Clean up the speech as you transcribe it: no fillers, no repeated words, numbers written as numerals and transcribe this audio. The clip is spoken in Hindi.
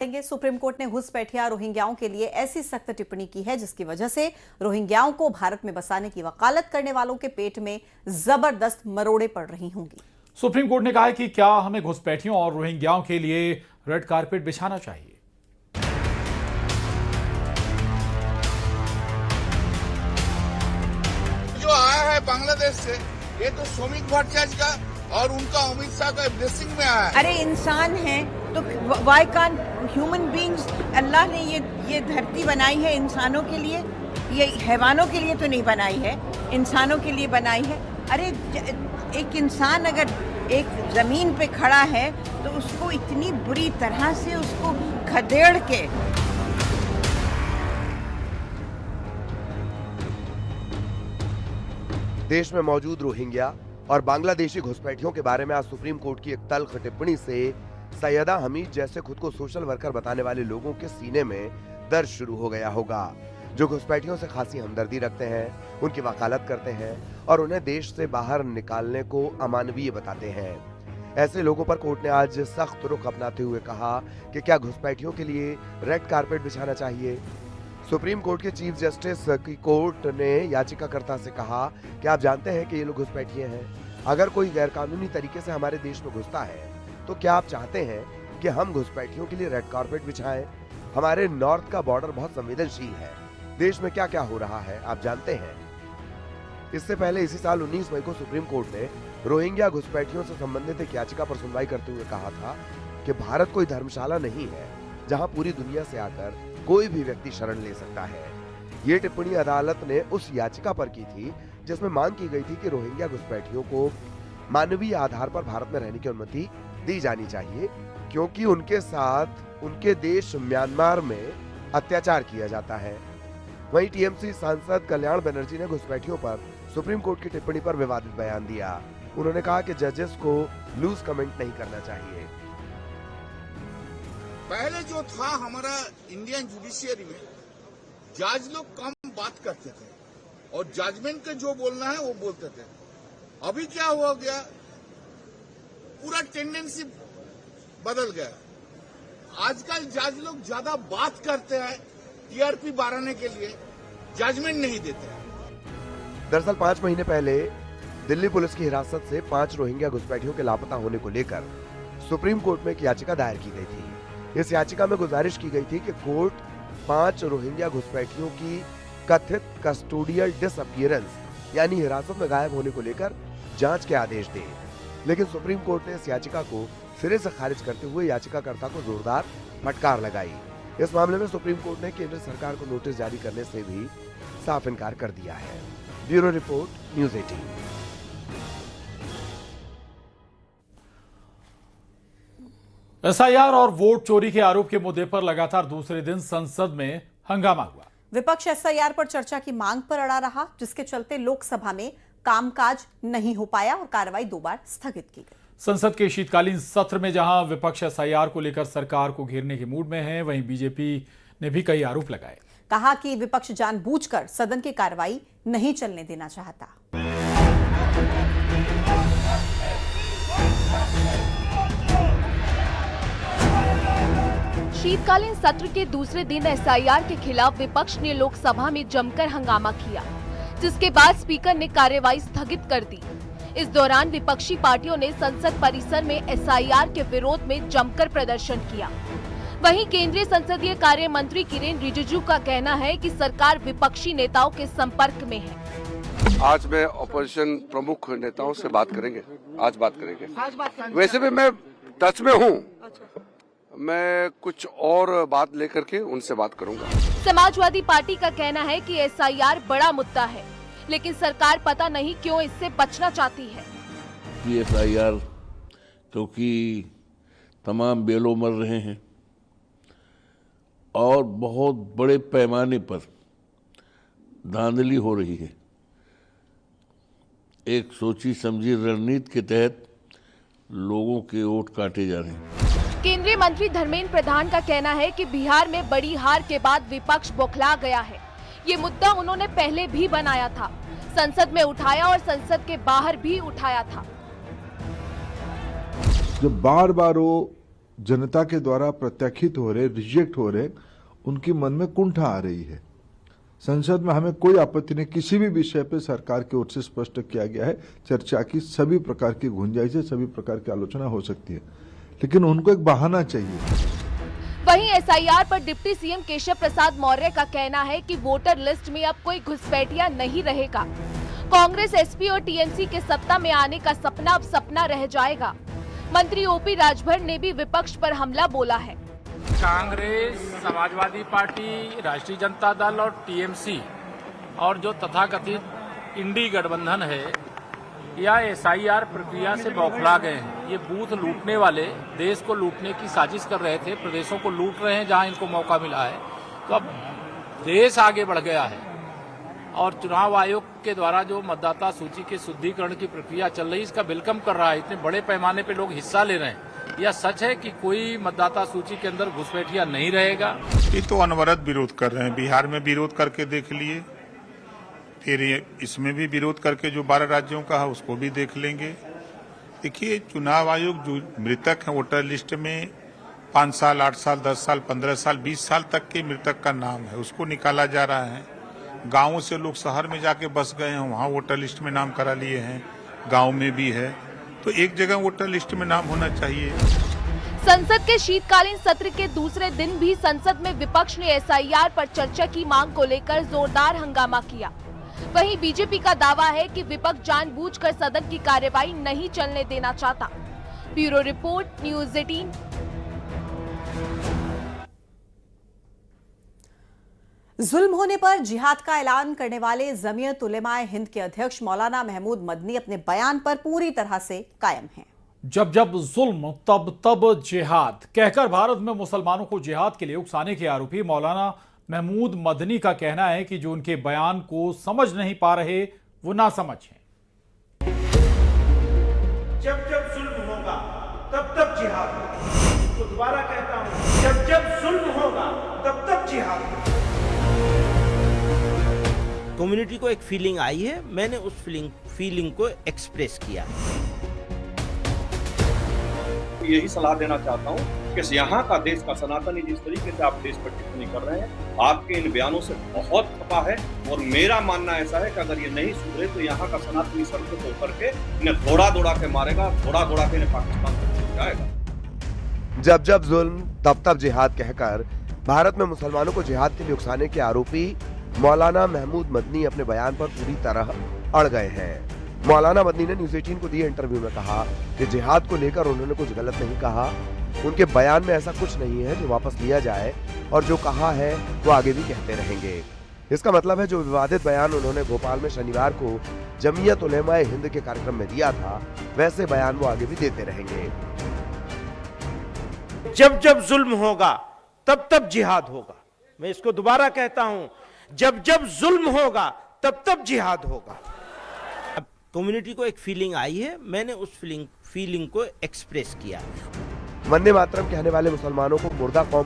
सुप्रीम कोर्ट ने घुसपैठिया रोहिंग्याओं के लिए ऐसी सख्त टिप्पणी की है जिसकी वजह से रोहिंग्याओं को भारत में बसाने की वकालत करने वालों के पेट में जबरदस्त मरोड़े पड़ रही होंगी। सुप्रीम कोर्ट ने कहा है कि क्या हमें घुसपैठियों और रोहिंग्याओं के लिए रेड कारपेट बिछाना चाहिए। जो आया है बांग्लादेश से, ये तो सोमिक भट्टाचार्य का और उनका अमित शाह का ब्लेसिंग में आया है। अरे इंसान है तो वाई कांट ह्यूमन बींग्स। अल्लाह ने ये धरती बनाई है इंसानों के लिए, ये हैवानों के लिए तो नहीं बनाई है, इंसानों के लिए बनाई है। अरे एक इंसान अगर एक जमीन पे खड़ा है तो उसको इतनी बुरी तरह से उसको खदेड़ के देश में मौजूद रोहिंग्या और बांग्लादेशी घुसपैठियों के बारे में आज सुप्रीम कोर्ट की एक तल्ख टिप्पणी से सैयदा हमीद जैसे खुद को सोशल वर्कर बताने वाले लोगों के सीने में दर्द शुरू हो गया होगा, जो घुसपैठियों से खासी हमदर्दी रखते हैं, उनकी वकालत करते हैं और उन्हें देश से बाहर निकालने को अमानवीय बताते हैं। ऐसे लोगों पर कोर्ट ने आज सख्त रुख अपनाते हुए कहा कि क्या घुसपैठियों के लिए रेड कारपेट बिछाना चाहिए। सुप्रीम कोर्ट के चीफ जस्टिस की कोर्ट ने याचिकाकर्ता से कहा कि आप जानते हैं कि ये लोग घुसपैठिए हैं। अगर कोई गैरकानूनी तरीके से हमारे देश में घुसता है तो क्या आप चाहते हैं कि हम घुसपैठियों के लिए रेड कारपेट बिछाएं? हमारे नॉर्थ का बॉर्डर बहुत संवेदनशील है, देश में क्या क्या हो रहा है आप जानते हैं। इससे पहले इसी साल 19 मई को सुप्रीम कोर्ट ने रोहिंग्या घुसपैठियों से संबंधित एक याचिका पर सुनवाई करते हुए कहा था कि भारत कोई धर्मशाला नहीं है जहां पूरी दुनिया से आकर कोई भी व्यक्ति शरण ले सकता है। ये टिप्पणी अदालत ने उस याचिका पर की थी जिसमें मांग की गई थी कि रोहिंग्या घुसपैठियों को मानवीय आधार पर भारत में रहने की अनुमति दी जानी चाहिए, क्योंकि उनके साथ उनके देश म्यांमार में अत्याचार किया जाता है। वहीं टीएमसी सांसद कल्याण बनर्जी ने घुसपैठियों पर सुप्रीम कोर्ट की टिप्पणी पर विवादित बयान दिया। उन्होंने कहा कि जजेस को लूज कमेंट नहीं करना चाहिए। पहले जो था हमारा इंडियन जुडिशियरी में, जज लोग कम बात करते थे और जजमेंट का जो बोलना है वो बोलते थे। अभी क्या हो गया, पूरा टेंडेंसी बदल गया। आजकल जज लोग ज्यादा बात करते हैं टीआरपी बढ़ाने के लिए, जजमेंट नहीं देते हैं। दरअसल 5 महीने पहले दिल्ली पुलिस की हिरासत से 5 रोहिंग्या घुसपैठियों के लापता होने को लेकर सुप्रीम कोर्ट में एक याचिका दायर की गई थी। इस याचिका में गुजारिश की गई थी कि कोर्ट 5 रोहिंग्या घुसपैठियों की कथित कस्टोडियल डिसअपीयरेंस यानी हिरासत में गायब होने को लेकर जांच के आदेश दे, लेकिन सुप्रीम कोर्ट ने इस याचिका को सिरे से खारिज करते हुए याचिकाकर्ता को जोरदार फटकार लगाई। इस मामले में सुप्रीम कोर्ट ने केंद्र सरकार को नोटिस जारी करने से भी साफ इनकार कर दिया है। Bureau report, news 18। एसआईआर और वोट चोरी के आरोप के मुद्दे पर लगातार दूसरे दिन संसद में हंगामा हुआ। विपक्ष एसआईआर पर चर्चा की मांग पर अड़ा रहा, जिसके चलते लोकसभा में कामकाज नहीं हो पाया और कार्रवाई 2 बार स्थगित की गई। संसद के शीतकालीन सत्र में जहां विपक्ष एसआईआर को लेकर सरकार को घेरने के मूड में है, वहीं बीजेपी ने भी कई आरोप लगाए। कहा कि विपक्ष जानबूझकर सदन की कार्रवाई नहीं चलने देना चाहता। शीतकालीन सत्र के दूसरे दिन एसआईआर के खिलाफ विपक्ष ने लोकसभा में जमकर हंगामा किया, जिसके बाद स्पीकर ने कार्यवाही स्थगित कर दी। इस दौरान विपक्षी पार्टियों ने संसद परिसर में एसआईआर के विरोध में जमकर प्रदर्शन किया। वहीं केंद्रीय संसदीय कार्य मंत्री किरेन रिजिजू का कहना है कि सरकार विपक्षी नेताओं के संपर्क में है। आज मैं ऑपोजिशन प्रमुख नेताओं से बात करेंगे, आज बात करेंगे। वैसे भी मैं टच में हूँ, मैं कुछ और बात लेकर के उनसे बात करूंगा। समाजवादी पार्टी का कहना है कि एसआईआर बड़ा मुद्दा है, लेकिन सरकार पता नहीं क्यों इससे बचना चाहती है। एसआईआर क्योंकि तमाम बेलों मर रहे हैं और बहुत बड़े पैमाने पर धांधली हो रही है। एक सोची समझी रणनीति के तहत लोगों के वोट काटे जा रहे हैं। केंद्रीय मंत्री धर्मेंद्र प्रधान का कहना है कि बिहार में बड़ी हार के बाद विपक्ष बौखला गया है। ये मुद्दा उन्होंने पहले भी बनाया था, संसद में उठाया और संसद के बाहर भी उठाया था। जब बार बार वो जनता के द्वारा प्रत्याख्यित हो रहे, रिजेक्ट हो रहे, उनकी मन में कुंठा आ रही है। संसद में हमें कोई आपत्ति नहीं, किसी भी विषय पे सरकार की ओर से स्पष्ट किया गया है, चर्चा की सभी प्रकार की गुंजाइश है, सभी प्रकार की आलोचना हो सकती है, लेकिन उनको एक बहाना चाहिए। वहीं एसआईआर पर डिप्टी सीएम केशव प्रसाद मौर्य का कहना है कि वोटर लिस्ट में अब कोई घुसपैठिया नहीं रहेगा। कांग्रेस, एसपी और टीएमसी के सत्ता में आने का सपना अब सपना रह जाएगा। मंत्री ओपी राजभर ने भी विपक्ष पर हमला बोला है। कांग्रेस, समाजवादी पार्टी, राष्ट्रीय जनता दल और टीएमसी और जो तथाकथित इंडी गठबंधन है या एसआईआर प्रक्रिया से बौखला गए हैं। ये बूथ लूटने वाले देश को लूटने की साजिश कर रहे थे, प्रदेशों को लूट रहे हैं जहां इनको मौका मिला है। तो अब देश आगे बढ़ गया है और चुनाव आयोग के द्वारा जो मतदाता सूची के शुद्धिकरण की प्रक्रिया चल रही है, इसका वेलकम कर रहा है। इतने बड़े पैमाने पे लोग हिस्सा ले रहे हैं। यह सच है कि कोई मतदाता सूची के अंदर घुसपैठिया नहीं रहेगा। ये तो अनवरत विरोध कर रहे हैं। बिहार में विरोध करके देख लिए, फिर इसमें भी विरोध करके जो 12 राज्यों का है उसको भी देख लेंगे। देखिए, चुनाव आयोग जो मृतक है वोटर लिस्ट में 5 साल, 8 साल, 10 साल, 15 साल, 20 साल तक के मृतक का नाम है, उसको निकाला जा रहा है। गाँवों से लोग शहर में जाके बस गए हैं, वहाँ वोटर लिस्ट में नाम करा लिए हैं, गाँव में भी है, तो एक जगह वोटर लिस्ट में नाम होना चाहिए। संसद के शीतकालीन सत्र के दूसरे दिन भी संसद में विपक्ष ने एसआईआर पर चर्चा की मांग को लेकर जोरदार हंगामा किया। वहीं बीजेपी का दावा है कि विपक्ष जानबूझकर सदन की कार्यवाही नहीं चलने देना चाहता। Bureau report, news 18। जुल्म होने पर जिहाद का ऐलान करने वाले जमीयत उलेमाए हिंद के अध्यक्ष मौलाना महमूद मदनी अपने बयान पर पूरी तरह से कायम हैं। जब जब जुल्म तब तब जिहाद कहकर भारत में मुसलमानों को जिहाद के लिए उकसाने के आरोपी मौलाना महमूद मदनी का कहना है कि जो उनके बयान को समझ नहीं पा रहे वो ना समझ हैं। जब जब जुल्म होगा तब तब जिहाद होगा। तो दोबारा कहता हूं, जब जब जुल्म होगा तब तब जिहाद होगा। कम्युनिटी को एक फीलिंग आई है, मैंने उस फीलिंग को एक्सप्रेस किया। यही सलाह देना चाहता हूं कि यहाँ का देश का सनातनी जिस तरीके से आप देश पर टिप्पणी कर रहे हैं, आपके इन बयानों से बहुत खपा है और मेरा मानना ऐसा है कि अगर ये नहीं सुधरे तो यहाँ का सनातनी सड़कों को उतर के इन्हें दौड़ा के मारेगा, दौड़ा के इन्हें पाकिस्तान तक पहुंचाएगा। जब जब जुल्म तब तब जिहाद कहकर भारत में मुसलमानों को जिहाद के लिए उकसाने के आरोपी मौलाना महमूद मदनी अपने बयान पर पूरी तरह अड़ गए हैं। मौलाना मदनी ने न्यूज़ 18 को दिए इंटरव्यू में कहा कि जिहाद को लेकर उन्होंने कुछ गलत नहीं कहा। उनके बयान में ऐसा कुछ नहीं है जो वापस लिया जाए और जो कहा है वो आगे भी कहते रहेंगे। इसका मतलब है जो विवादित बयान उन्होंने भोपाल में शनिवार को जमीयत उलेमाए हिंद के कार्यक्रम में दिया था, वैसे बयान वो आगे भी देते रहेंगे। जब जब जुल्म होगा तब तब जिहाद होगा। मैं इसको दोबारा कहता हूं, जब जब जुल्म होगा तब तब जिहाद होगा। अब कम्युनिटी को एक फीलिंग आई है, मैंने उस फीलिंग को एक्सप्रेस किया। वंदे मातरम कहने वाले मुसलमानों को मुर्दा कौम